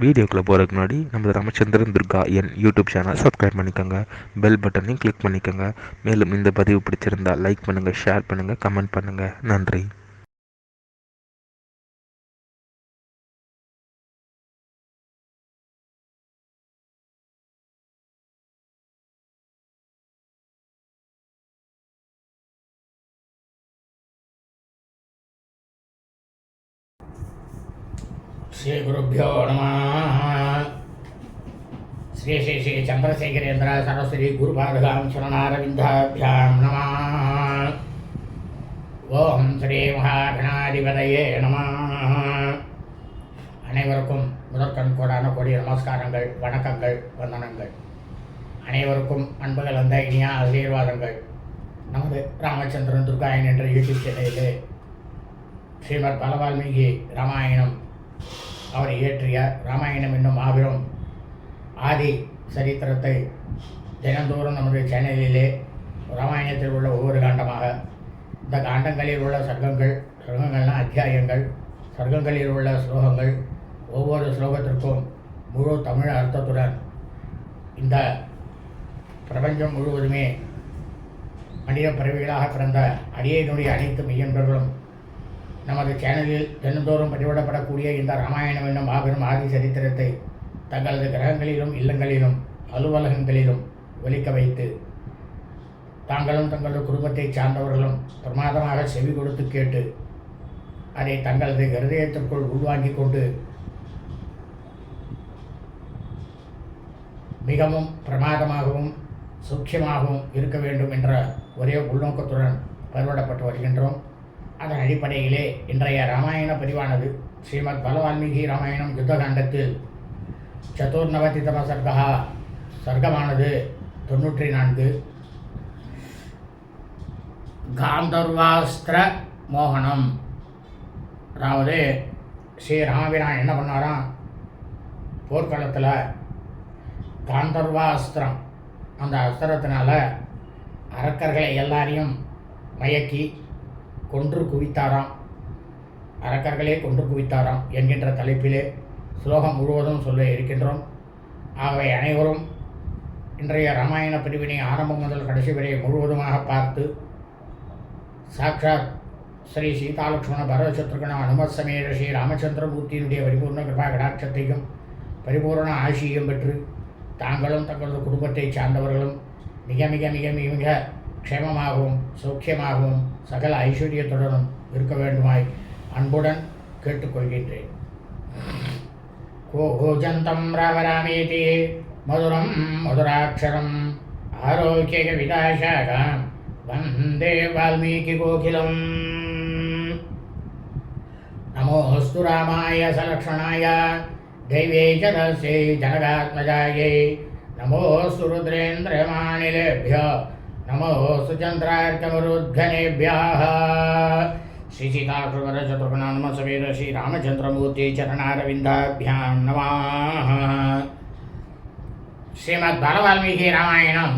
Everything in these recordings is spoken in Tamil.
வீடியோக்குள்ளே போகிறதுக்கு முன்னாடி நம்ம Ramachandran Durga YouTube channel subscribe பண்ணிக்கோங்க. பெல் பட்டனையும் கிளிக் பண்ணிக்கோங்க. மேலும் இந்த பதிவு பிடிச்சிருந்தால் லைக் பண்ணுங்கள், ஷேர் பண்ணுங்கள், கமெண்ட் பண்ணுங்கள். நன்றி. श्री गुरुभ्यो नमः. श्री श्री श्री चंद्रशेखरेन्द्र सरस्वती गुरुपादगां शरणारविन्दाभ्यां नमः. ओम श्री महागणाधिपतये नमः. அனைவருக்கும் முதற்கண் கோடான கோடி நமஸ்காரங்கள், வணக்கங்கள், வந்தனங்கள். அனைவருக்கும் அன்பு கலந்த இனிய ஆசீர்வாதங்கள். நமது ராமச்சந்திரன் துர்காயன் என்ற யூடியூப் சேனலிலே ஸ்ரீமத் பலவால்மீகி ராமாயணம் அவர் இயற்றிய ராமாயணம் என்னும் மாபெரும் ஆதி சரித்திரத்தை தினந்தோறும் நமது சேனலிலே ராமாயணத்தில் உள்ள ஒவ்வொரு காண்டமாக, இந்த காண்டங்களில் உள்ள சர்க்கங்கள்னால் அத்தியாயங்கள், சர்க்கங்களில் உள்ள ஸ்லோகங்கள், ஒவ்வொரு ஸ்லோகத்திற்கும் முழு தமிழ் அர்த்தத்துடன் இந்த பிரபஞ்சம் முழுவதுமே மனித பிறவிகளாக பிறந்த அடியனுடைய அனைத்து மெய்யன்பர்களும் நமது சேனலில் தினந்தோறும் பதிவிடப்படக்கூடிய இந்த ராமாயணம் என்னும் மாபெரும் ஆதி சரித்திரத்தை தங்களது கிரகங்களிலும், இல்லங்களிலும், அலுவலகங்களிலும் ஒலிக்க வைத்து தாங்களும் தங்களது குடும்பத்தை சார்ந்தவர்களும் பிரமாதமாக செவி கொடுத்து கேட்டு அதை தங்களது ஹிருதயத்திற்குள் உள்வாங்கிக் கொண்டு மிகவும் பிரமாதமாகவும் சூக்ஷ்மமாகவும் இருக்க வேண்டும் என்ற ஒரே உள்நோக்கத்துடன் பதிவிடப்பட்டு வருகின்றோம். அதன் அடிப்படையிலே இன்றைய ராமாயண பதிவானது ஸ்ரீமத் பலவால்மீகி ராமாயணம் யுத்தகாண்டத்தில் சதுர்நவதிதம சர்க்கமானது 94. காந்தர்வாஸ்திர மோகனம். அதாவது ஸ்ரீ ராமபிரான் என்ன பண்ணாராம், போர்க்களத்தில் காந்தர்வாஸ்திரம், அந்த அஸ்திரத்தினால அரக்கர்களை எல்லாரையும் மயக்கி கொன்று குவித்தாராம். அரக்கர்களே கொன்று குவித்தாராம் என்கின்ற தலைப்பிலே ஸ்லோகம் முழுவதும் சொல்ல இருக்கின்றோம். ஆகவே அனைவரும் இன்றைய ராமாயண பிரிவினை ஆரம்பம் முதல் கடைசி வரை முழுவதுமாக பார்த்து சாட்சாத் ஸ்ரீ சீதாலக்ஷ்மண பரதசத்ருகண அனுமத் சமேத ஸ்ரீ ராமச்சந்திரமூர்த்தியினுடைய பரிபூர்ண கிருபா கடாட்சத்தையும் பரிபூர்ண ஆசியையும் பெற்று தாங்களும் தங்களது குடும்பத்தை சார்ந்தவர்களும் மிக மிக மிக மிக க்ஷேமமாகவும் சௌக்கியமாகவும் சகல ஐஸ்வர்யத்துடனும் இருக்க வேண்டுமாய் அன்புடன் கேட்டுக்கொள்கின்றேன். கோஜந்தம் ராமராமேதி மதுரம் மதுராட்சரம் ஆரோக்கிய விதாசாகாம் வந்தே வால்மீகி கோகிலம். நமோஸ்து ராமாய சலக்ஷணாய दैवे च तस्यै जनकात्मजायै नमोऽस्तु रुद्रेन्द्रमानिलेभ्यः नमोऽस्तु चन्द्रार्कमरुद्घनेभ्यः. श्री सीताकृष्णचतुर्गुणानम समेत श्री रामचन्द्रमूर्ति चरणारविन्दाभ्यां नमः. श्रीमद् बालवाल्मीकि रामायणं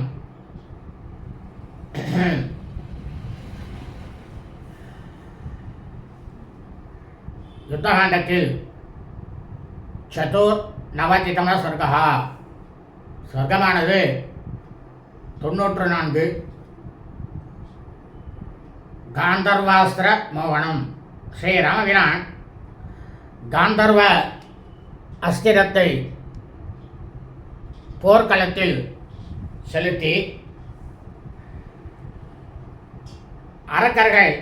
युद्धकाण्डத்தில் சதுர்நவதிதம சர்க்கமானது 94. காந்தர்வாஸ்திர மோகனம். ஸ்ரீ ராமபிரான் காந்தர்வ அஸ்திரத்தை போர்க்களத்தில் செலுத்தி அரக்கர்கள்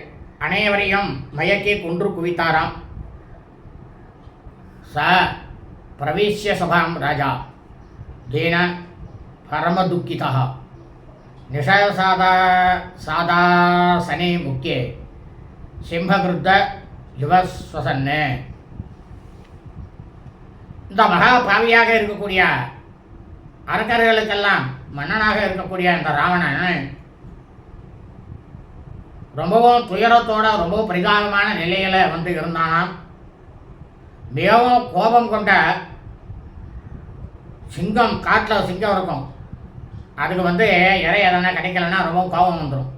அனைவரையும் மயக்கி கொன்று குவித்தாராம். प्रवेश्य सभां राजा तेन परमदुःखितः निशयसादासने मुख्ये सिंहकृद्ध யுவஸ்வசன்னு. இந்த மகா பாவியாக இருக்கக்கூடிய அரக்கர்களுக்கெல்லாம் மன்னனாக இருக்கக்கூடிய இந்த ராவணன் ரொம்பவும் துயரத்தோட ரொம்ப பரிதாபமான நிலையில் வந்து இருந்தானாம். மிகவும் கோபம் கொண்ட சிங்கம், காட்டில் சிங்கம் இருக்கும், அதுக்கு இறை எதனா கிடைக்கலன்னா ரொம்ப கோபம் வந்துடும்.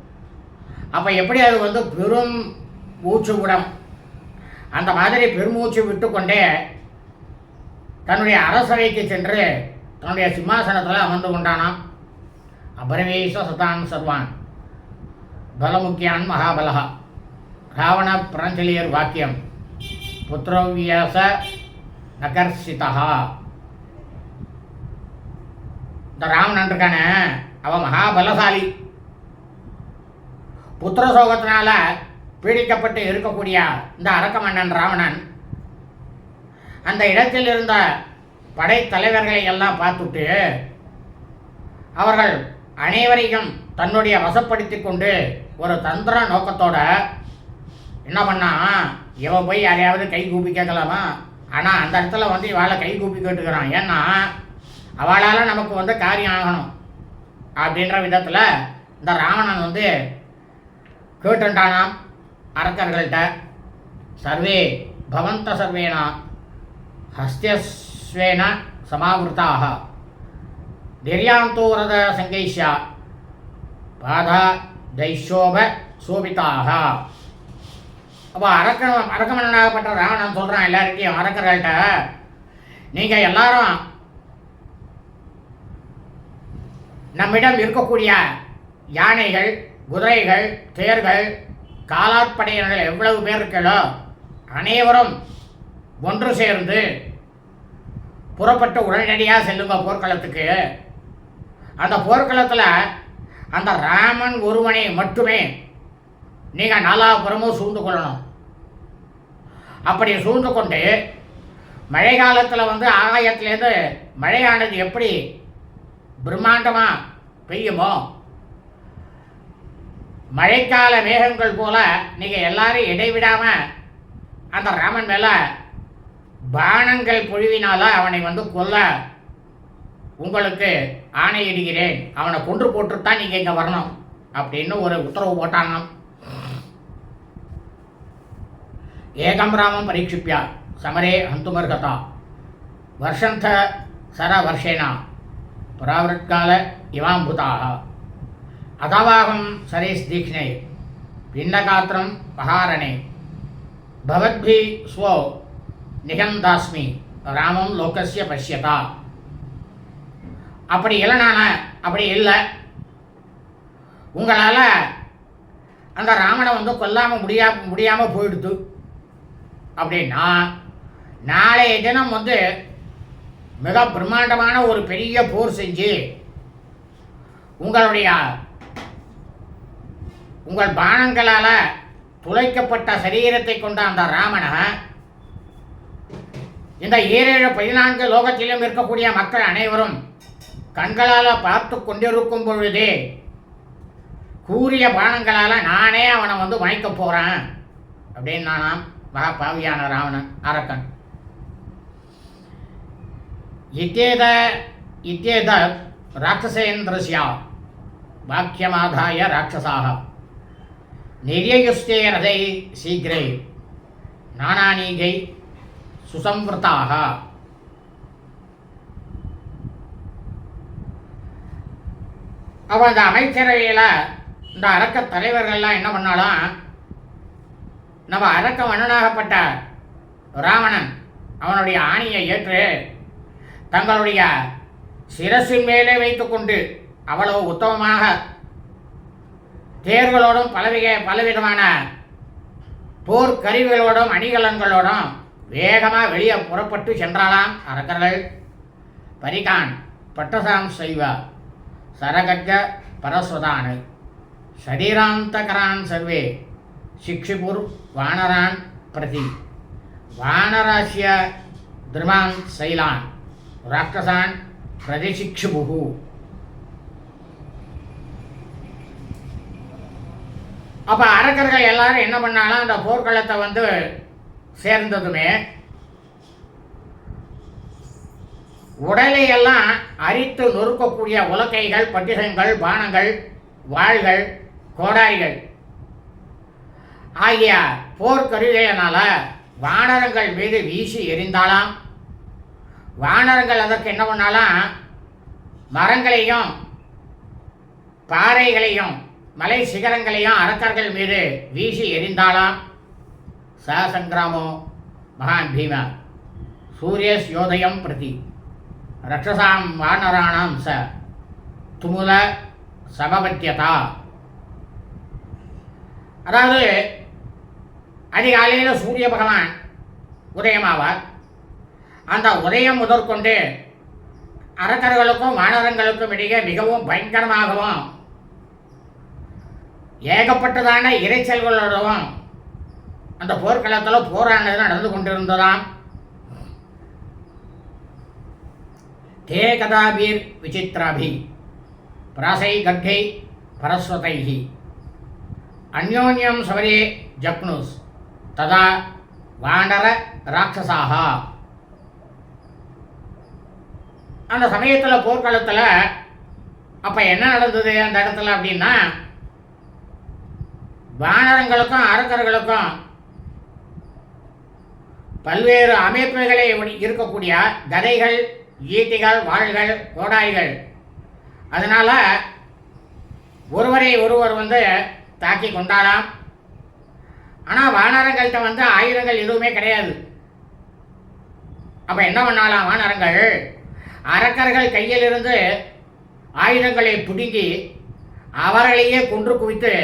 அப்போ எப்படி அது பெரும் மூச்சு விடும், அந்த மாதிரி பெருமூச்சு விட்டுக்கொண்டே தன்னுடைய அரசவைக்கு சென்று தன்னுடைய சிம்மாசனத்தில் அமர்ந்து கொண்டானாம். அபரவேஷ சதான் சர்வான் பலமுக்கியான் மகாபலகா. ராவண பிராஞ்சலியர் வாக்கியம் புத்திரவியாச நகர்ஷிதா. இந்த ராவணன் இருக்கான அவன் மகாபலசாலி. புத்திர சோகத்தினால பீடிக்கப்பட்டு இருக்கக்கூடிய இந்த அரக்க மன்னன் ராவணன் அந்த இடத்தில் இருந்த படைத்தலைவர்களை எல்லாம் பார்த்துட்டு அவர்கள் அனைவரையும் தன்னுடைய வசப்படுத்தி கொண்டு ஒரு தந்திர நோக்கத்தோட என்ன பண்ணா, இவன் போய் யாரையாவது கை கூப்பி கேட்கலாமா? ஆனால் அந்த இடத்துல வந்து இவாளை கை கூப்பி கேட்டுக்கிறான். ஏன்னா அவளால் நமக்கு வந்து காரியம் ஆகணும் அப்படின்ற விதத்தில் இந்த ராவணன் வந்து கேட்டுட்டானாம் அரக்கர்கள்ட்ட. சர்வே பவந்த சர்வேனா ஹஸ்தியஸ்வேன சமாவிருத்தாக திர்யாந்தோரத சங்கைஷ்யா பாதா தைஷோப சோபிதாக. அப்போ அரக்கமன்னனாகப்பட்ட ராவணன் சொல்கிறான் எல்லார்கிட்டையும், அரக்கர்கள்ட்ட, நீங்கள் எல்லாரும் நம்மிடம் இருக்கக்கூடிய யானைகள், குதிரைகள், தேர்கள், காலாட்படையினர்கள் எவ்வளவு பேர் இருக்கோ அனைவரும் ஒன்று சேர்ந்து புறப்பட்டு உடனடியாக செல்லுங்க போர்க்களத்துக்கு. அந்த போர்க்களத்தில் அந்த ராமன் ஒருவனை மட்டுமே நீங்கள் நாலாபுறமும் சூழ்ந்து கொள்ளணும். அப்படி சூழ்ந்து கொண்டு மழை காலத்தில் வந்து ஆகாயத்திலேருந்து மழையானது எப்படி பிரம்மாண்டமாக பெய்யுமோ மழைக்கால மேகங்கள் போல நீங்கள் எல்லாரும் இடைவிடாமல் அந்த ராமன் மேலே பானங்கள் பொழிவினால அவனை வந்து கொல்ல உங்களுக்கு ஆணையிடுகிறேன். அவனை கொன்று போட்டுத்தான் நீங்கள் இங்கே வரணும் அப்படின்னு ஒரு உத்தரவு போட்டாங்க. ஏகம் ராமம் பரீட்சிப்பியா சமரே ஹந்துமர்கதா வருஷந்த சர வருஷேனா பராவృత్கால இவாம்புதாக அதாவாகம் சரேஷ் தீக்ஷ்ணே பின்னகாத்திரம் பகாரணே பவத்பி ஸ்வோ நிகந்தாஸ்மி ராமம் லோகஸ்ய பஷ்யதா. அப்படி இல்லைனான அப்படி இல்லை, உங்களால் அந்த ராமனை வந்து கொல்லாமல் முடியாமல் போயிடுது அப்படின்னா நாளைய தினம் வந்து மிக பிரம்மாண்டமான ஒரு பெரிய போர் செஞ்சு உங்கள் பானங்களால் துளைக்கப்பட்ட சரீரத்தை கொண்ட அந்த ராமனை இந்த 7-14 லோகத்திலும் இருக்கக்கூடிய மக்கள் அனைவரும் கண்களால் பார்த்து கொண்டிருக்கும் பொழுதே கூறிய பானங்களால் நானே அவனை வந்து வாங்கிக்க போகிறேன் அப்படின்னு நானாம் மகா பாவியான ராவணன் அரக்கன். இத்யேத ராட்சசேந்திரஸ்ய வாக்கியமாதாய ராட்சசாக நிர்யயுஸ்தே ரதை சீக்கிரை நானானீகை சுசம்வృతాக. அவன் அந்த அமைச்சரவையில் இந்த அரக்க தலைவர்கள்லாம் என்ன பண்ணாலும் நம்ம அரக்க மன்னனாகப்பட்ட ராவணன் அவனுடைய ஆணையை ஏற்று தங்களுடைய சிரசின் மேலே வைத்துக்கொண்டு அவ்வளவு உத்தமமாக தேர்களோடும் பலவிதமான போர்க்கருவிகளோடும் அணிகலன்களோடும் வேகமாக வெளியே புறப்பட்டு சென்றாலாம் அரக்கர்கள். பரிகான் பட்டசாம் செய்வ சரகட்க பரஸ்வதானை சரீராந்தகரான் சர்வே சிக்ஷிபுர் வானரான் பிரதி வானராசிய திருமான் சைலான் ராட்சசான் பிரதிசிக்ஷுபு. அப்போ அரக்கர்கள் எல்லாரும் என்ன பண்ணாலும் அந்த போர்க்களத்தை வந்து சேர்ந்ததுமே உடலை எல்லாம் அரித்து நொறுக்கக்கூடிய உலக்கைகள், பட்டிசங்கள், பானங்கள், வாள்கள், கோடாரிகள் ஆகிய போர்க்கருவிகளினால வானரங்கள் மீது வீசி எறிந்தாலாம். வானரங்கள் அதற்கு என்ன பண்ணாலாம், மரங்களையும் பாறைகளையும் மலை சிகரங்களையும் அரக்கர்கள் மீது வீசி எறிந்தாலாம். ச சங்கிராமோ மகான் பீம சூரியஸ்யோதயம் பிரதி ரக்ஷசாம் வானராணாம் ச துமுல சமபத்தியதா. அதாவது அதிகாலையில் சூரிய பகவான் உதயமாவார். அந்த உதயம் முதற்கொண்டு அரக்கர்களுக்கும் வானரங்களுக்கும் இடையே மிகவும் பயங்கரமாகவும் ஏகப்பட்டதான இறைச்சல்களோடவும் அந்த போர்க்களத்தில் போரானது நடந்து கொண்டிருந்ததாம். தே கதாபீர் விசித்ராபி பிராசை கட்டை பரஸ்வதைஹி அந்யோன்யம் சவரே ஜக்னுஸ் ததா வாண்டர ராட்சசாக. அந்த சமயத்தில் போர்க்களத்தில் அப்போ என்ன நடந்தது அந்த இடத்துல அப்படின்னா, வானரங்களுக்கும் அரக்கர்களுக்கும் பல்வேறு அமைப்புகளை இருக்கக்கூடிய கதைகள், ஈட்டிகள், வாள்கள், கோடாய்கள், அதனால் ஒருவரை ஒருவர் தாக்கி கொண்டாலாம். ஆனால் வானரங்கள்கிட்ட ஆயுதங்கள் எதுவுமே கிடையாது. அப்போ என்ன பண்ணாலாம் வானரங்கள், அரக்கர்கள் கையிலிருந்து ஆயுதங்களை பிடுங்கி அவர்களையே கொன்று குவித்து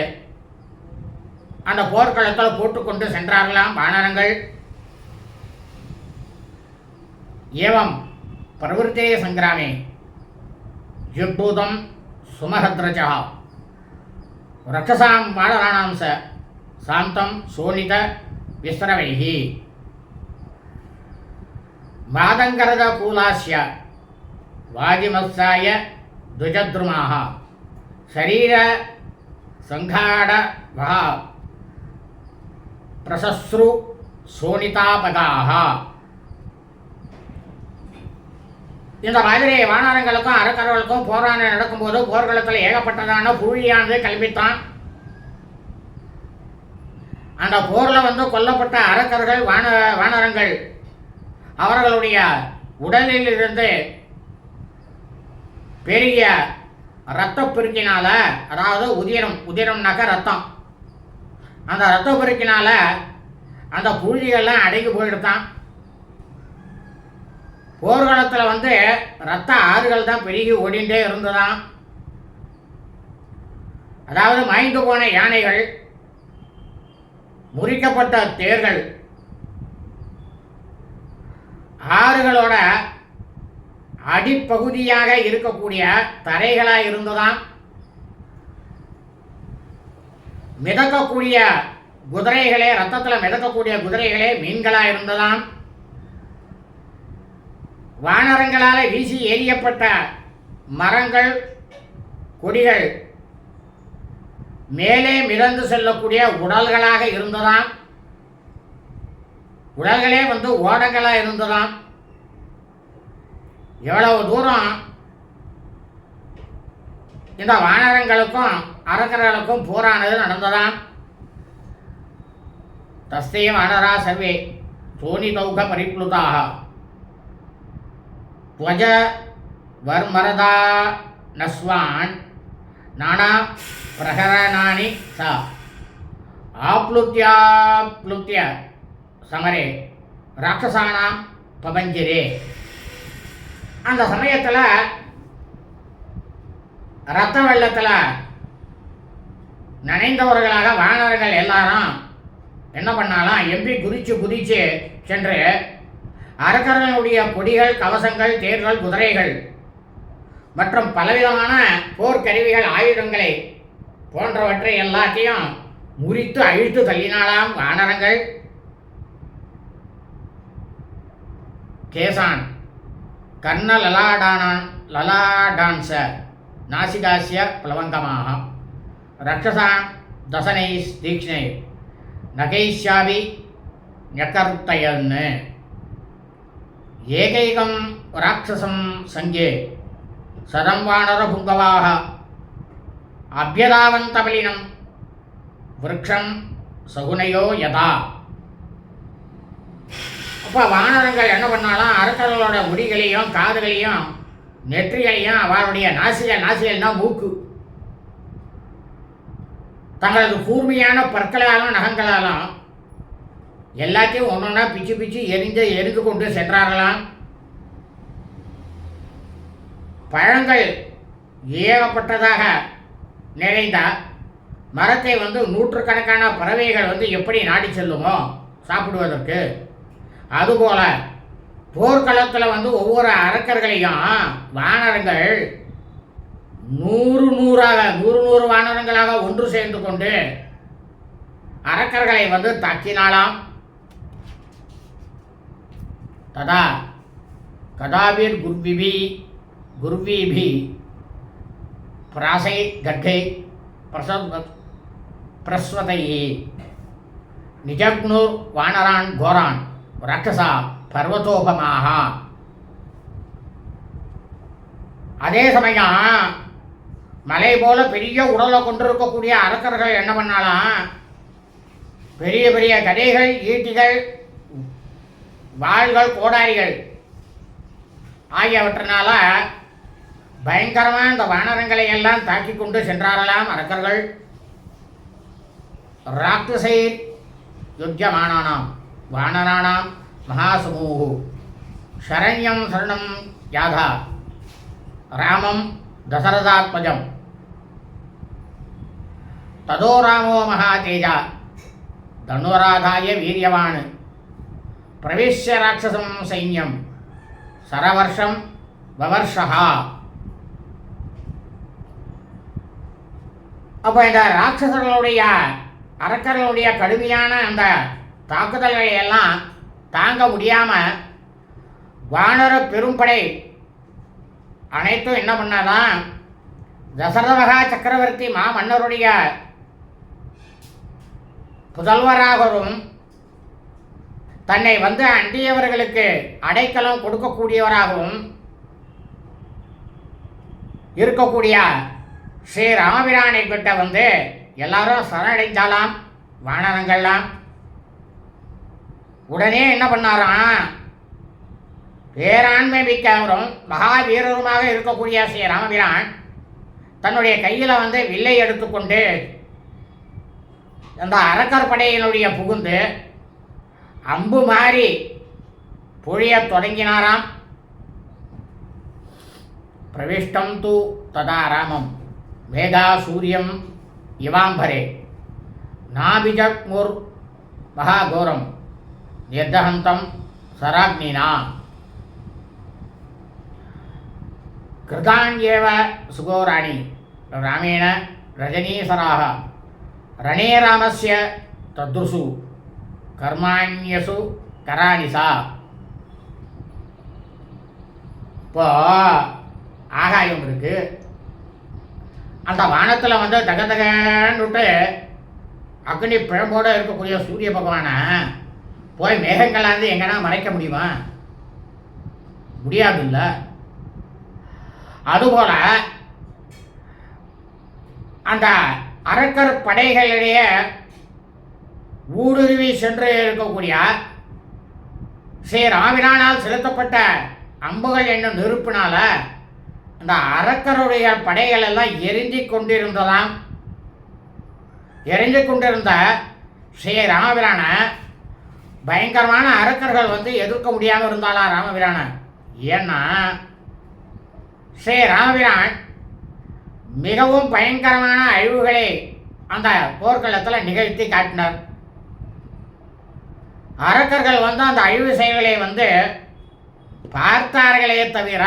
அந்த போர்க்களத்தில் போட்டுக்கொண்டு சென்றார்களாம் வானரங்கள். ஏவம் பிரவருத்தே சங்கிராமே யுக்பூதம் சுமஹத்ரஜா ரக்ஷசாம் வானராணாம் ச சாந்தம் சோனித விஸ்ரவைஹி மாதங்கரத கூலாஸ்ய வாஜிமத்சாய துஜத்ருமாக சரீர சங்காட வஹா பிரசஸ்ரு சோனிதாபகாக. இந்த மாதிரி வானரங்களுக்கும் அரக்கர்களுக்கும் போராட்டம் நடக்கும்போது போர்க்களத்தில் ஏகப்பட்டதான புழுதியானது கிளம்பித்தான். அந்த போரில் கொல்லப்பட்ட அரக்கர்கள் வானரங்கள் அவர்களுடைய உடலில் இருந்து பெரிய இரத்தப்பெருக்கினால, அதாவது உதிரம்னாக்க ரத்தம், அந்த இரத்தப்பெருக்கினால அந்த புழுதிகள்லாம் அடங்கி போயிடுதான். போர்க்களத்தில் இரத்த ஆறுகள் தான் பெருகி ஓடிண்டே இருந்ததாம். அதாவது மாய்ந்து போன யானைகள், முறிக்கப்பட்ட தேர்கள், ஆறுகளோட அடிப்பகுதியாக இருக்கக்கூடிய தரைகளாக இருந்ததாம். மிதக்கக்கூடிய குதிரைகளே, ரத்தத்தில் மிதக்கக்கூடிய குதிரைகளே மீன்களாக இருந்ததாம். வானரங்களால் வீசி எறியப்பட்ட மரங்கள், கொடிகள் மேலே மிதந்து செல்லக்கூடிய உடல்களாக இருந்ததாம். உடல்களே ஓடங்களாக இருந்ததாம். எவ்வளவு தூரம் இந்த வானரங்களுக்கும் அரக்கர்களுக்கும் போரானது நடந்ததாம். தஸ்தே வானரா சர்வே சோனிதௌக பரிப்ளுதாக துவஜ வர்மரதா நஸ்வான் நானா பிரகரணானி சா ஆப்ளுத்ய சமரே ராட்சசானாம் பபஞ்சிரே. அந்த சமயத்தில் இரத்த வெள்ளத்தில் நனைந்தவர்களாக வானரங்கள் எல்லாரும் என்ன பண்ணாலாம், எம்பி குதிச்சு சென்று அரக்கர்களுடைய கொடிகள், கவசங்கள், தேர்கள், குதிரைகள் மற்றும் பலவிதமான போர்க்கருவிகள், ஆயுதங்களை போன்றவற்றை எல்லாத்தையும் முறித்து அழித்து தள்ளினாலாம் வானரங்கள். கேசான் கர்ண லலாடான்ச நாசிகாசிய பிளவங்கமாக ரக்ஷசான் தசனை தீக்ஷ்ணை நகைஷ்யாபி ஞகர்த்தயன்னு ஏகைகம் ராட்சசம் சங்கே சதம் வானர புங்கவாக அபியதாவந்தபலினம் விருட்சம் சகுனையோ யதா. அப்போ வானரங்கள் என்ன பண்ணாலும் அரக்கர்களோட முடிகளையும், காதுகளையும், நெற்றிகளையும், அவருடைய நாசிகள்னா மூக்கு, தங்களது கூர்மையான பற்களாலும் நகங்களாலும் எல்லாத்தையும் ஒன்றொன்னா பிச்சு பிச்சு எரிந்து கொண்டு சென்றார்களாம். பழங்கள் ஏகப்பட்டதாக நிறைந்த மரத்தை நூற்றுக்கணக்கான பறவைகள் எப்படி நாடி செல்லுமோ சாப்பிடுவதற்கு, அதுபோல போர்க்களத்தில் ஒவ்வொரு அரக்கர்களையும் வானரங்கள் நூறு வானரங்களாக ஒன்று சேர்ந்து கொண்டு அரக்கர்களை தாக்கினாலாம். ததா கதாபிர் குர்வீபி பிராசை கட்டை பிரஸ்வதை நிஜக்னூர் வானரான் கோரான் ராட்சசா பர்வதோபமாக. அதே சமயம் மலை போல பெரிய உடலை கொண்டிருக்கக்கூடிய அரக்கர்கள் என்ன பண்ணாலாம், பெரிய பெரிய கதைகள், ஈட்டிகள், வாள்கள், கோடாரிகள் ஆகியவற்றினால பயங்கரமாக இந்த வானரங்களை எல்லாம் தாக்கி கொண்டு சென்றாரலாம் அரக்கர்கள். ராட்சசை யுத்தியமானானாம் வானராணாம் மகாசமூஹு சரண்யம் சரணம் யாதா ராமம் தசரதாத்மஜம் ததோ ராமோ மகாதேஜா தனுராதாய வீரியவான் பிரவிஷ்ய ராட்சசம் சைன்யம் சரவர்ஷம் வவர்ஷா. அப்போ இந்த ராட்சசர்களுடைய அரக்கர்களுடைய கடுமையான அந்த தாக்குதல்களை எல்லாம் தாங்க முடியாமல் வானர பெரும்படை அனைத்தும் என்ன பண்ணாதான், தசரதமகா சக்கரவர்த்தி மன்னருடைய புதல்வராகவும் தன்னை அண்டியவர்களுக்கு அடைக்கலம் கொடுக்கக்கூடியவராகவும் இருக்கக்கூடிய ஸ்ரீ ராமபிரானை கிட்ட எல்லாரும் சரணடைந்தாலாம் வானரங்கள்லாம். உடனே என்ன பண்ணாராம், பேராண்மை மிக்கவரும் மகாவீரருமாக இருக்கக்கூடிய ஸ்ரீ ராமபிரான் தன்னுடைய கையில் வில்லை எடுத்துக்கொண்டு அந்த அரக்கர் படையினுடைய புகுந்து அம்பு மாறி பொழிய தொடங்கினாராம். பிரவிஷ்டம் தூ ததா ராமம் மேகா சூரியம் இவாம்பரே நாபிஜக்முர் மகாகோரம் நிர்தஹந்தம் சராக்னினா கிருதான்யேவ சுகோராணி ராமேண ரஜனீசராக ரணே ராமஸ்ய தத்ருசு கர்மாண்யசு கரானிசா. இப்போ ஆகாயம் இருக்கு, அந்த வானத்தில் தகதகன்னுட்டு அக்னி பிழம்போடு இருக்கக்கூடிய சூரிய பகவானை போய் மேகங்களாந்து எங்கன்னா மறைக்க முடியுமா? முடியாது இல்லை. அதுபோல அந்த அரக்கர் படைகளிடையே ஊடுருவி சென்று இருக்கக்கூடிய ஸ்ரீ ராமபிரானால் செலுத்தப்பட்ட அம்புகள் என்னும் நெருப்பினால அந்த அரக்கருடைய படைகள் எல்லாம் எரிஞ்சு கொண்டிருந்ததாம். எரிஞ்சு கொண்டிருந்த ஸ்ரீ ராமபிரான பயங்கரமான அரக்கர்கள் எதிர்க்க முடியாமல் இருந்தாலாம் ராமபிரான. ஏன்னா ஸ்ரீ ராமபிரான் மிகவும் பயங்கரமான அழிவுகளை அந்த போர்க்களத்தில் நிகழ்த்தி காட்டினார். அரக்கர்கள் அந்த அழிவு செயல்களை பார்த்தார்களே தவிர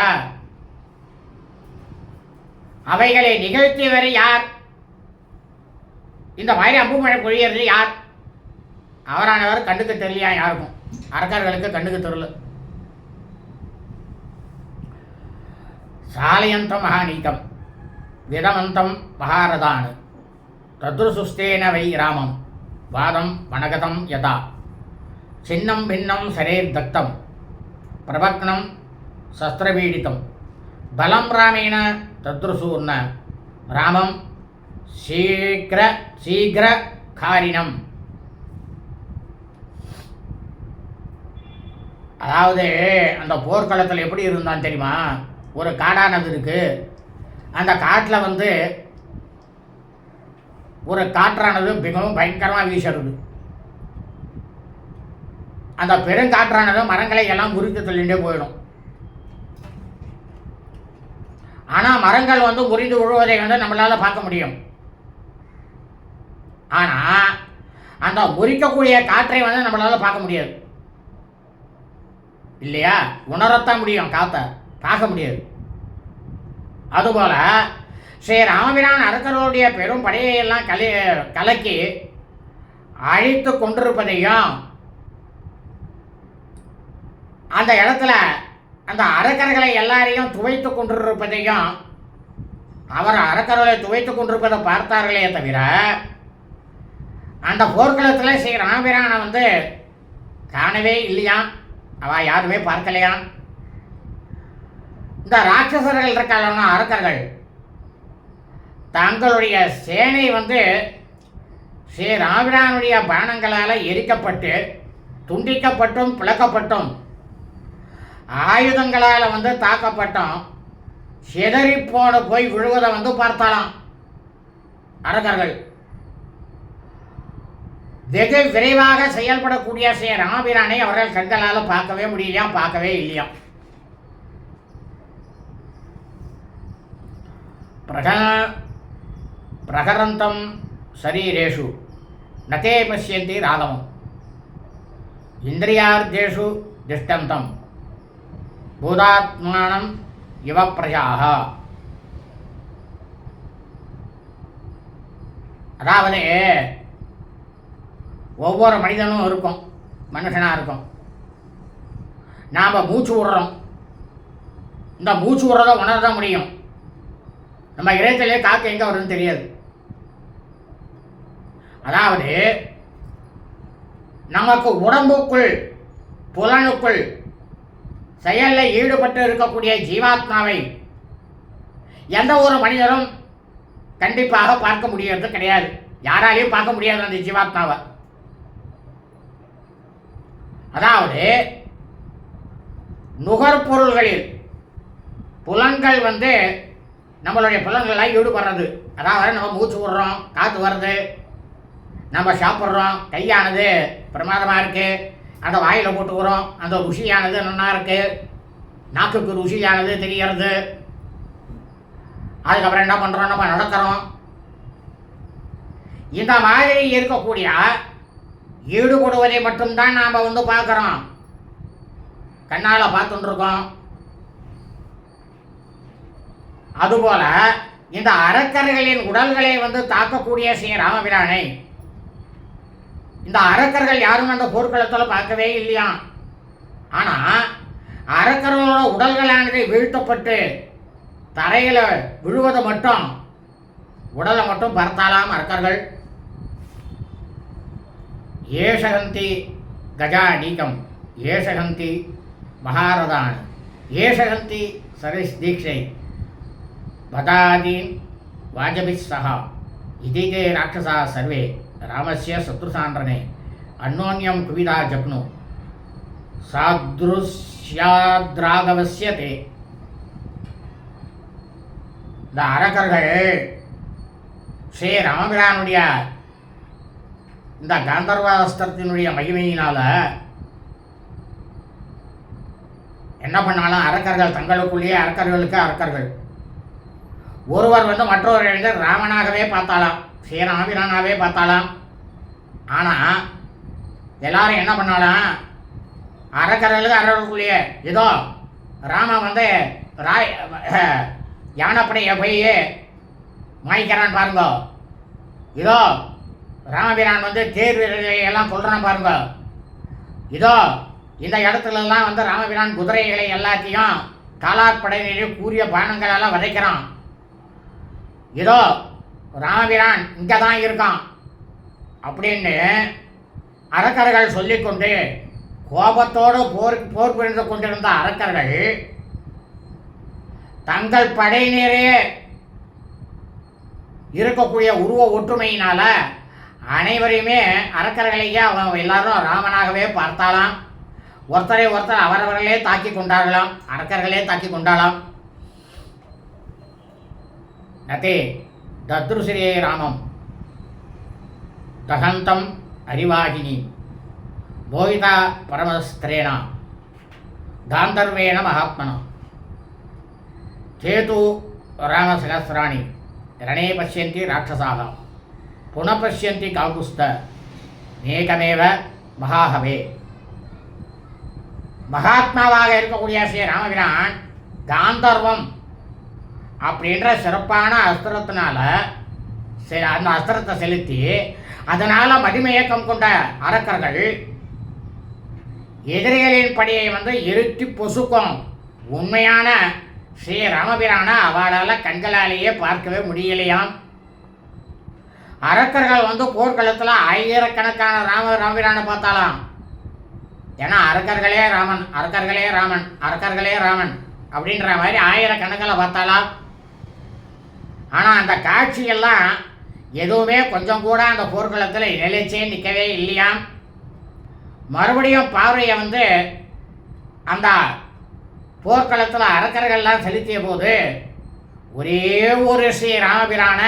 அவைகளை நிகழ்த்தியவர் யார், இந்த மாதிரி அம்பு மழை பொழியறது யார், அவரானவர் கண்ணுக்கு தெரியலையா யாருக்கும், அரக்கர்களுக்கு கண்ணுக்கு தெரியல. சாலயந்தம் மகாநீகம் விதமந்தம் மகாரதான் தத்ருசுஸ்தேன வை ராமம் வாதம் வனகதம் யதா சின்னம் பின்னம் சரேர் தக்தம் பிரபக்னம் சஸ்திரபீடிதம் பலம் ராமேண தத்ருசூர்ண ராமம் சீக்கிர காரினம். அதாவது அந்த போர்க்களத்தில் எப்படி இருந்தான் தெரியுமா, ஒரு காடானது இருக்கு, அந்த காட்டில் ஒரு காற்றானது மிகவும் பயங்கரமாக வீசுறது. அந்த பெருங்காற்றானது மரங்களை எல்லாம் முறித்து தள்ளிண்டே போயிடும். ஆனால் மரங்கள் வந்து முறிந்து விழுவதை வந்து நம்மளால் பார்க்க முடியும். ஆனால் அந்த முறிக்கக்கூடிய காற்றை வந்து நம்மளால் பார்க்க முடியாது இல்லையா? உணரத்தான் முடியும், காற்றை பார்க்க முடியாது. அதுபோல் ஸ்ரீ ராமபிரான் அரக்கர்களுடைய பெரும் படையெல்லாம் கலக்கி அழித்து கொண்டிருப்பதையும், அந்த இடத்துல அந்த அரக்கர்களை எல்லாரையும் துவைத்து கொண்டிருப்பதையும், அவர் அரக்கர்களை துவைத்து கொண்டிருப்பதை பார்த்தார்களே தவிர அந்த போர்க்களத்தில் ஸ்ரீ ராமபிரானை வந்து காணவே இல்லையாம். அவள் யாருமே பார்க்கலையாம். இந்த ராட்சசர்கள் இருக்காங்கன்னா அரக்கர்கள் தங்களுடைய சேனை வந்து ஸ்ரீ ராமபிரானுடைய பானங்களால் எரிக்கப்பட்டு துண்டிக்கப்பட்டும் பிளக்கப்பட்டும் ஆயுதங்களால் வந்து தாக்கப்பட்டோம் சிதறிப்போட போய் விழுவதை வந்து பார்த்தாலாம் அரக்கர்கள். வெகு விரைவாக செயல்படக்கூடிய ஸ்ரீ ராமபிரானை அவர்கள் கண்களால் பார்க்கவே முடியலையாம், பார்க்கவே இல்லையாம். பிரகரந்தம் சரீரேஷு நதே பசியந்தி ராகவம் இந்திரியார்த்தேஷு திஷ்டந்தம் பூதாத்மானம் இவ பிரஜாக. அதாவது ஒவ்வொரு மனிதனும் இருக்கும், மனுஷனாக இருக்கும். நாம் மூச்சு விடுறோம். இந்த மூச்சு விடுறதை உணரதான் முடியும். நம்ம இறைச்சலே காற்று எங்கே வருதுன்னு தெரியாது. அதாவது நமக்கு உடம்புக்குள் புலனுக்குள் செயலில் ஈடுபட்டு இருக்கக்கூடிய ஜீவாத்மாவை எந்த ஒரு மனிதரும் கண்டிப்பாக பார்க்க முடியறது கிடையாது. யாராலையும் பார்க்க முடியாது அந்த ஜீவாத்மாவை. அதாவது நுகர்பொருள்களில் புலன்கள் வந்து நம்மளுடைய புலன்களாக ஈடுபடுறது. அதாவது நம்ம மூச்சு விடுறோம், காற்று வருது, நம்ம சாப்பிட்றோம், கையானது பிரமாதமாக இருக்குது, அந்த வாயில் போட்டுக்கிறோம், அந்த ருசியானது நல்லா இருக்குது, நாக்குக்கு ருசியானது தெரிகிறது. அதுக்கப்புறம் என்ன பண்ணுறோம், நம்ம நடக்கிறோம். இந்த மாதிரி இருக்கக்கூடிய ஈடுபடுவதை மட்டும்தான் நாம் வந்து பார்க்குறோம், கண்ணால் பார்த்துட்டுருக்கோம். அதுபோல் இந்த அரக்கர்களின் உடல்களை வந்து தாக்கக்கூடிய ஸ்ரீ ராமபிரானை இந்த அரக்கர்கள் யாரும் அந்த போர்க்களத்தில் பார்க்கவே இல்லையாம். ஆனால் அரக்கர்களோட உடல்களானது வீழ்த்தப்பட்டு தரையில் விழுவதை மட்டும், உடலை மட்டும் பார்த்தாலாம் அரக்கர்கள். ஏஷகந்தி கஜாடீகம் ஏஷகந்தி மகாரதான் ஏஷகந்தி சரஸ் தீட்சை பதாதீன் வாஜபிஸ் சஹா இதே ராட்சசா சர்வே ராமஸ்ய சத்ருசான்றனே அந்யோன்யம் குவிதா ஜப்னு சாத்ருஷ்யாத்ராகவஸ்ய தே. இந்த அரக்கர்கள் ஸ்ரீ ராமபிரானுடைய இந்த காந்தர்வாஸ்திரத்தினுடைய மகிமையினால என்ன பண்ணாலும் அரக்கர்கள் தங்களுக்குள்ளேயே அரக்கர்கள் ஒருவர் வந்து மற்றொரு ராமனாகவே பார்த்தாலாம், ஸ்ரீராமபிரானாவே பார்த்தாலாம். ஆனால் எல்லாரும் என்ன பண்ணாலாம், அரக்கர்களுக்குள்ளேயே ஏதோ ராமன் வந்து யானைப்படையை போய் மாய்க்கிறான்னு பாருங்க, இதோ ராமபிரான் வந்து தேர் வீரர்களை எல்லாம் கொள்றான் பாருங்க, இதோ இந்த இடத்துலலாம் வந்து ராமபிரான் குதிரைகளை எல்லாத்தையும் காலாட்படையிலேயே கூறிய பானங்களெல்லாம் வதைக்கிறான், இதோ ராமபிரான் இங்கே தான் இருக்கான் அப்படின்னு அரக்கர்கள் சொல்லிக்கொண்டு கோபத்தோடு போர் புரிந்து கொண்டிருந்த அரக்கர்கள் தங்கள் படையினரே இருக்கக்கூடிய உருவ ஒற்றுமையினால அனைவரையுமே அரக்கர்களையே அவங்க எல்லாரும் ராமனாகவே பார்த்தாலாம். ஒருத்தரை ஒருத்தர் அவரவர்களே தாக்கி கொண்டாடலாம், அரக்கர்களே தாக்கி கொண்டாடலாம். நதே தத்ருசிரே ராமம் தகந்தம் அறிவாகினி மோகிதா பரமஸ்திரேண காந்தர்வேண மகாத்மனா தேது ராமசகசிராணி ரணே பசியந்தி ராட்சசாக புனப்பசியந்தி காகுஸ்த மேகமேவ மகாஹவே. மகாத்மாவாக இருக்கக்கூடிய ஸ்ரீ ராமபிரான் காந்தர்வம் அப்படின்ற சிறப்பான அஸ்திரத்தினால அந்த அஸ்திரத்தை செலுத்தி அதனால் மதிமயக்கம் கொண்ட அரக்கர்கள் எதிரிகளின் படையை இருட்டி பொசுக்கும். உண்மையான ஸ்ரீ ராமபிரான அவளால் கண்களாலேயே பார்க்கவே முடியலையாம். அரக்கர்கள் போர்க்களத்தில் ஆயிரக்கணக்கான ராமபிரானை பார்த்தாலாம். ஏன்னா அரக்கர்களே ராமன், அரக்கர்களே ராமன், அரக்கர்களே ராமன் அப்படின்ற மாதிரி ஆயிரக்கணக்கில் பார்த்தாலாம். ஆனால் அந்த காட்சியெல்லாம் எதுவுமே கொஞ்சம் கூட அந்த போர்க்களத்தில் நிலைச்சே நிற்கவே இல்லையாம். மறுபடியும் பார்வையை அந்த போர்க்களத்தில் அரக்கர்கள்லாம் செலுத்திய போது ஒரே ஒரு ஸ்ரீ ராமபிரான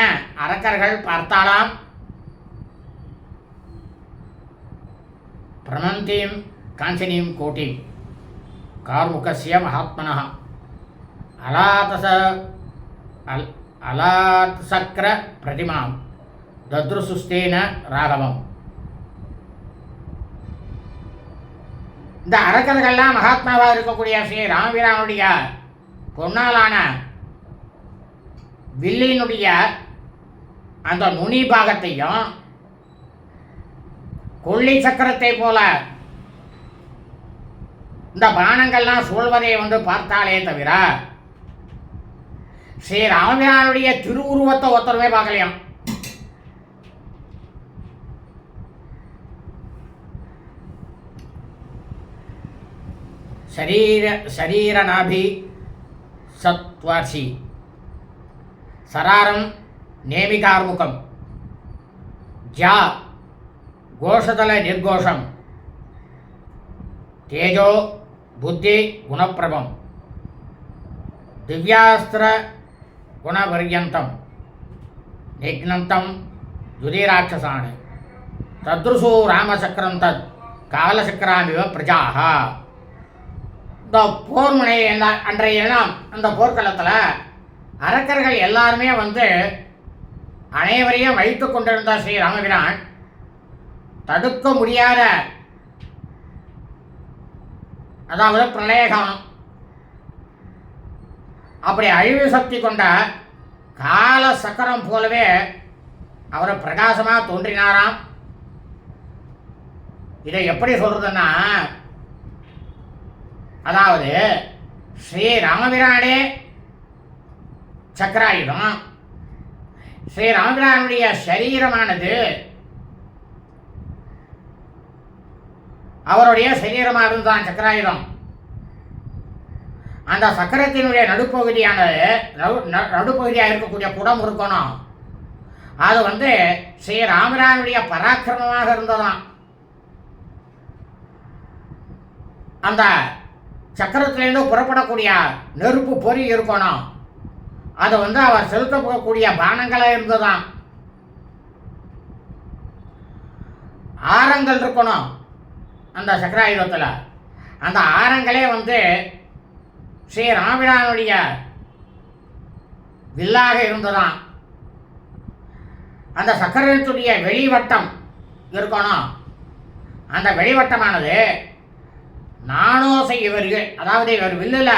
அரக்கர்கள் பார்த்தாலாம். பிரணந்தீம் காஞ்சனீம் கோட்டிம் கார்முகஸ்ய மகாத்மனः அலாத்சக்ர பிரதிமாம் தத்ருசுஸ்தேன ராகவம். இந்த அரக்கர்கள்லாம் மகாத்மாவாக இருக்கக்கூடிய ஸ்ரீ ராமபிரானுடைய பொன்னாலான வில்லினுடைய அந்த நுனி பாகத்தையும் கொள்ளி சக்கரத்தை போல இந்த பானங்கள்லாம் சூழ்வதை பார்த்தாலே தவிர ஸ்ரீ ராமபிரானுடைய திருவுருவத்தை ஒருத்தருமே பார்க்கலையாம். சரீரநாபி சத்வார்ஷி சராரம் நேமிகார்முகம் ஜா கோஷதல நிர்கோஷம் தேஜோ புத்தி குணப்பிரபம் திவ்யாஸ்திர குணபர்யந்தம் நிக்னந்தம் யுதிராட்சசான் தத்ருசு ராமசக்கரம் தத் காலசக்கராமிவ பிரஜாக. இந்த போர்முனை அன்றைய இனம் அந்த போர்க்களத்தில் அரக்கர்கள் எல்லாருமே அனைவரையும் வைத்து கொண்டிருந்த ஸ்ரீ ராமபிரான் தடுக்க முடியாத, அதாவது பிரளயகம் அப்படி அழிவு சக்தி கொண்ட கால சக்கரம் போலவே அவர் பிரகாசமாக தோன்றினாராம். இதை எப்படி சொல்றதுன்னா, அதாவது ஸ்ரீ ராமபிரானே சக்கராயுதம், ஸ்ரீ ராமபிரானுடைய சரீரமானது அவருடைய சரீரமாக இருந்தான் சக்கராயுதம். அந்த சக்கரத்தினுடைய நடுப்பகுதியானது நடுப்பகுதியாக இருக்கக்கூடிய குடம் இருக்கணும். அது ஸ்ரீ ராமபிரானுடைய பராக்கிரமமாக இருந்ததாம். அந்த சக்கரத்திலேருந்து புறப்படக்கூடிய நெருப்பு பொறி இருக்கணும். அது அவர் செலுத்தக்கூடிய பானங்களாக இருந்ததாம். ஆரங்கள் இருக்கணும் அந்த சக்கராயுதத்தில். அந்த ஆரங்களே ஸ்ரீ ராமபிரானுடைய வில்லாக இருந்ததாம். அந்த சக்கரத்துடைய வெளிவட்டம் இருக்கணும். அந்த வெளிவட்டமானது நானோசை இவர்கள், அதாவது இவர் வில்லில்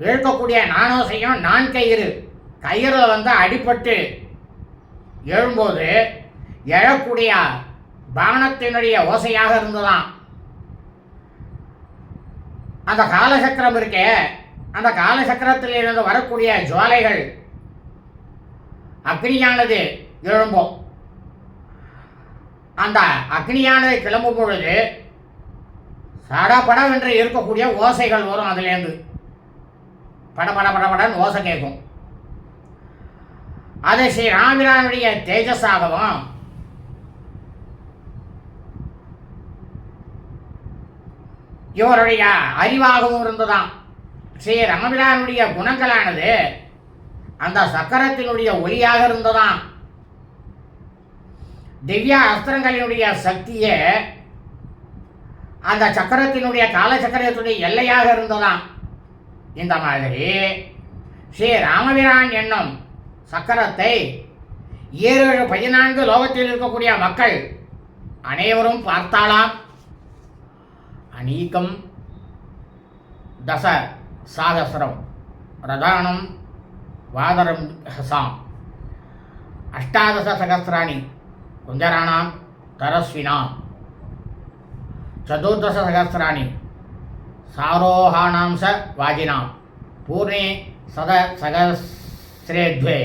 இழுக்கக்கூடிய நானோசையும் நான் கயிறில் அடிபட்டு எழும்போது எழக்கூடிய பானத்தினுடைய ஓசையாக இருந்ததாம். அந்த காலசக்கரம் இருக்கே, அந்த காலசக்கரத்தில் இருந்து வரக்கூடிய ஜுவாலைகள் அக்னியானது எழும்போம். அந்த அக்னியானது கிளம்பும் பொழுது சடபடவென்று இருக்கக்கூடிய ஓசைகள் வரும். அதுலேருந்து படபடபடபடன் ஓசை கேட்கும். அது ஸ்ரீ ராமபிரானுடைய தேஜஸாகவும் இவருடைய அறிவாகவும் இருந்ததாம். ஸ்ரீ ராமபிரானுடைய குணங்களானது அந்த சக்கரத்தினுடைய ஒளியாக இருந்ததாம். திவ்ய அஸ்திரங்களினுடைய சக்தியே அந்த சக்கரத்தினுடைய காலச்சக்கரத்தினுடைய எல்லையாக இருந்ததாம். இந்த மாதிரி ஸ்ரீ ராமபிரான் என்னும் சக்கரத்தை 14 லோகத்தில் இருக்கக்கூடிய மக்கள் அனைவரும் பார்த்தாலாம். அநீகம் தச சாகசிரம் ரதானம் வாதரம் ஹசாம் அஷ்டாதச சகசிராணி குஞ்சராணாம் தரஸ்வினாம் சதுர்தச சகசிராணி சாரோஹாணாம் ச வாஜினாம் பூர்ணே சத சகசிரேத்வே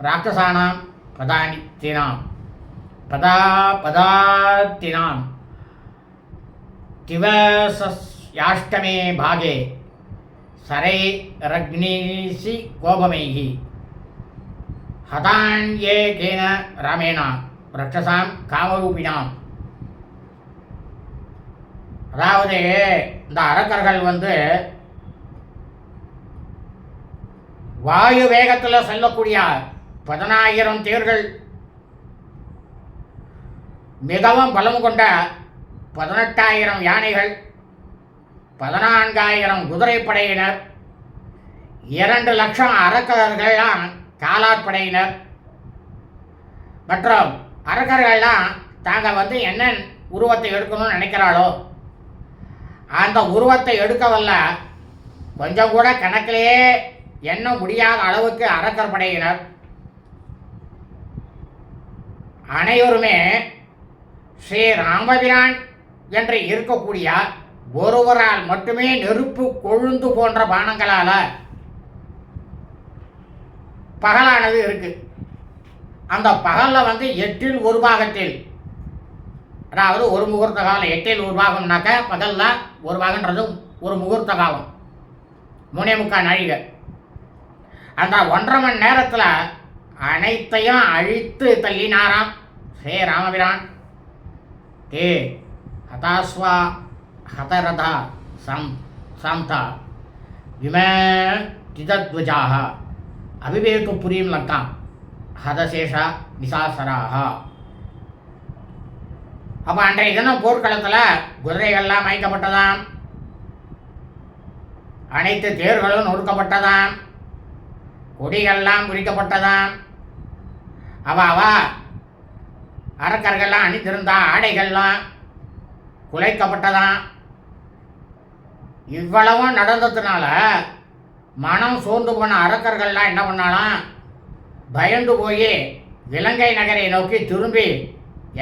ராட்சசானாம் பதானித்தினாம் பதாத்தினாம் திவசஸ்யாஷ்டமே பாகே சரை ரக்னீசி கோபமைஹி ஹதான்யே கேன ராமேணா ரட்சசாம் காமரூபினாம். அதாவது இந்த அரக்கர்கள் வாயு வேகத்தில் செல்லக்கூடிய 10000 தேர்கள், மிகவும் பலம் கொண்ட 18000 யானைகள், 14000 குதிரைப்படையினர், 2 லட்சம் அரக்கர்கள்லாம் காலாட்படையினர் மற்றும் அரக்கர்கள்லாம் தாங்க என்ன உருவத்தை எடுக்கணும்னு நினைக்கிறாளோ அந்த உருவத்தை எடுக்கவல்ல கொஞ்சம் கூட கணக்கிலேயே எண்ண முடியாத அளவுக்கு அரக்கர் படையினர் அனைவருமே ஸ்ரீ ராமபிரான் என்று இருக்கக்கூடிய ஒருவரால் மட்டுமே நெருப்பு கொழுந்து போன்ற பானங்களால் பகலானது இருக்கு. அந்த பகலில் 8இல் 1 பாகத்தில், அதாவது ஒரு முகூர்த்த காலம், 8இல் 1 பாகம்னாக்க பகலில் 1 பாகன்றது ஒரு முகூர்த்த காலம், 3.25 நாழிகை. அந்த 1.5 மணி நேரத்தில் அனைத்தையும் அழித்து தள்ளினாராம் ஸ்ரீ ராமபிரான். தே ஹதாஸ்வா ஹதரதா சாந்தா விமதிதத்வஜாக அவிவேக புரியும் லங்காம் ஹதசேஷா நிசாசராக. அப்போ அன்றைய தினம் போர்க்களத்தில் குதிரைகள்லாம் மயக்கப்பட்டதாம், அனைத்து தேர்களும் நொறுக்கப்பட்டதாம், கொடிகள்லாம் குறிக்கப்பட்டதாம், அவ அரக்கர்கள்லாம் அணிந்திருந்த ஆடைகள்லாம் குலைக்கப்பட்டதாம். இவ்வளவும் நடந்ததுனால மனம் சோர்ந்து போன அரக்கர்கள்லாம் என்ன பண்ணாலாம், பயந்து போய் இலங்கை நகரை நோக்கி திரும்பி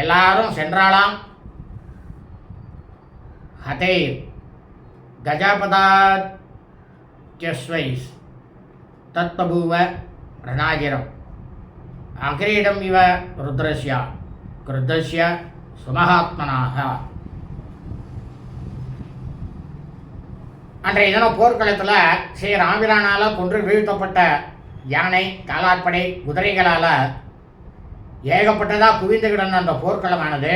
எல்லாரும் சென்றாலாம். ஹதே கஜாபதாத்யஸ்வைஸ் தத்பபூவ ரணாகிரம் அகிரீடம் இவ ருத்ரஸ்ய கிருத்தஸ்ய சுமகாத்மனாக. அன்றைய தினம் போர்க்களத்தில் ஸ்ரீ ராமபிரானால் கொன்று வீழ்த்தப்பட்ட யானை, காலாட்படை, குதிரைகளால் ஏகப்பட்டதாக குவிந்து கிடந்த அந்த போர்க்களமானது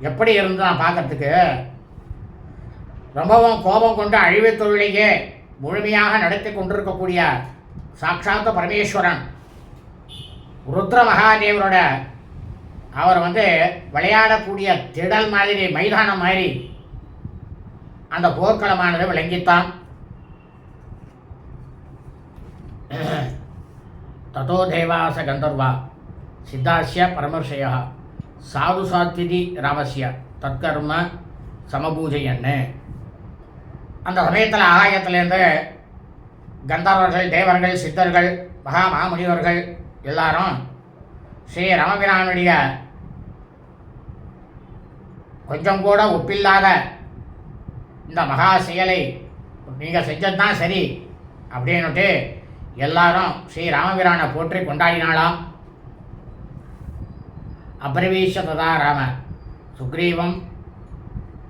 எப்படி இருந்து நான் பார்க்கறதுக்கு ரொம்பவும் கோபம் கொண்டு அழிவு தொழிலையே முழுமையாக நடத்தி கொண்டிருக்கக்கூடிய சாட்சாத் பரமேஸ்வரன் ருத்ர மகாதேவரோட அவர் விளையாடக்கூடிய திடல் மாதிரி, மைதானம் மாதிரி அந்த போர்க்களமானது விளங்கித்தான். ததோ தேவாச கந்தர்வா சித்தாஸ்ய பரமர்ஷய சாது சாத்விதி ராமஸ்ய தற்கர்ம சமபூஜையன்னு. அந்த சமயத்தில் ஆகாயத்திலேருந்து கந்தர்வர்கள், தேவர்கள், சித்தர்கள், மகாமுனிவர்கள் எல்லாரும் ஸ்ரீ ராமபிரானுடைய கொஞ்சம் கூட ஒப்பில்லாத இந்த மகா செயலை நீங்கள் செஞ்சதுதான் சரி அப்படின்னுட்டு எல்லாரும் ஸ்ரீ ராமபிரானை போற்றி கொண்டாடினாலாம். அப்ரவீஷ ததா ராம சுக்ரீவம்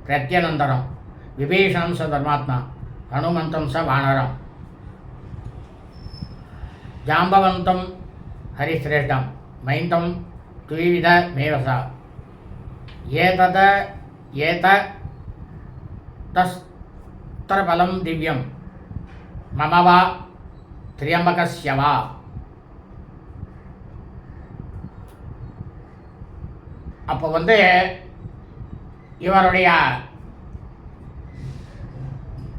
பிரத்யனந்தரம் விபீஷணம் ச தர்மாத்மா ஹனுமந்தம் ச வானரம் ஜாம்பவந்தம் ஹரிசிரேஷ்டம் மைந்தம் துவிவித மேவசா ஏத தஸ்தரபலம் திவ்யம் மமவா திரியம்பகஸ்யவா. அப்போ இவருடைய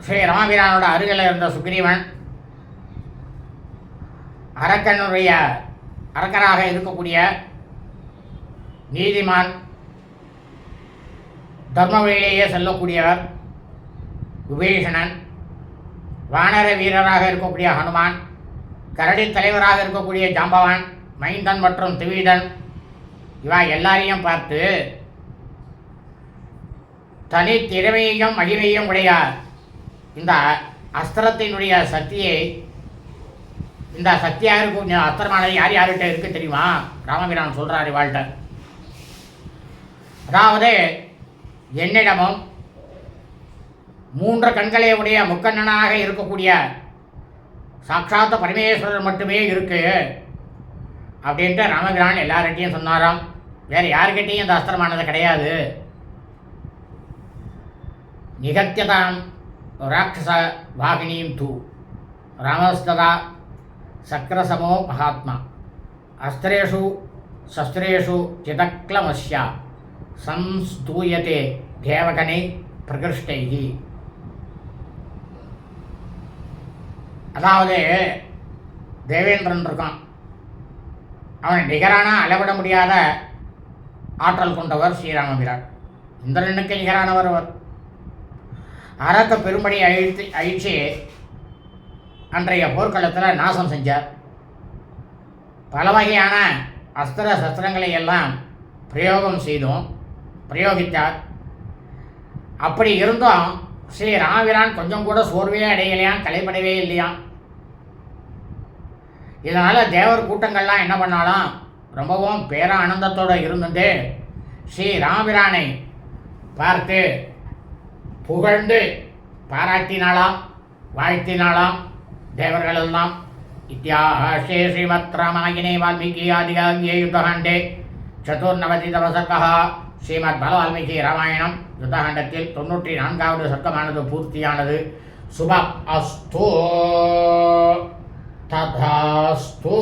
ஸ்ரீ ராமபிரானோட அருகில் இருந்த சுக்ரீவன் அரக்கராக இருக்கக்கூடிய நீதிமான், தர்ம வழியிலேயே செல்லக்கூடியவர் விபீஷணன், வானர வீரராக இருக்கக்கூடிய ஹனுமான், கரடி தலைவராக இருக்கக்கூடிய ஜாம்பவான், மைந்தன் மற்றும் திவீடன், இவா எல்லாரையும் பார்த்து தனி திறமையையும் மகிமையும் உடைய இந்த அஸ்திரத்தினுடைய சக்தியை, இந்த சக்தியாக இருக்கும் அஸ்திரமானது யார் யார்கிட்ட இருக்கு தெரியுமா? ராமபிரான் சொல்றாரு இவாள்கிட்ட. அதாவது என்னிடமும் 3 கண்களை உடைய முக்கண்ணனாக இருக்கக்கூடிய சாட்சாத்த பரமேஸ்வரர் மட்டுமே இருக்கு அப்படின்ட்டு ராமபிரான் எல்லார்கிட்டையும் சொன்னாராம். வேற யாருக்கிட்டையும் இந்த அஸ்திரமானது கிடையாது. நிகத்தியதாம் ராட்சச வாகினியும் தூ ராமஸ்ததா சக்கரசமோ மகாத்மா அஸ்திரேஷு சஸ்திரேஷு சிதக்லமஸ்யா சம்ஸ்தூயத்தே தேவகனை பிரகிருஷ்டைகி. அதாவது தேவேந்திரன் இருக்கான், அவன் நிகரான அளவிட முடியாத ஆற்றல் கொண்டவர் ஸ்ரீராமபிரான். இந்திரனுக்கு நிகரானவர் அவர். அரக்க பெரும்படி அழிச்சு அன்றைய போர்க்களத்தில் நாசம் செஞ்சார். பல வகையான அஸ்திர சஸ்திரங்களை எல்லாம் பிரயோகித்தார். அப்படி இருந்தும் ஸ்ரீ ராமபிரான் கொஞ்சம் கூட சோர்வே அடையலையாம், கலைப்படவே இல்லையாம். இதனால் தேவர் கூட்டங்கள்லாம் என்ன பண்ணாலும் ரொம்பவும் பேர ஆனந்தத்தோடு இருந்துட்டு ஸ்ரீ ராமபிரானை பார்த்து புகழ்ந்து பாராட்டினாலாம், வாழ்த்தினாலாம் தேவர்கள் எல்லாம். இத்தியாஹே ஸ்ரீமத் ராமாயணே வால்மீகி ஆதிகாங்கியே யுத்தகாண்டே 94 சர்க்கா. ஸ்ரீமத் பல வால்மீகி ராமாயணம் யுத்தகாண்டத்தில் 94வது சர்க்கமானது பூர்த்தியானது. சுப அஸ்தோ ததாஸ்தோ.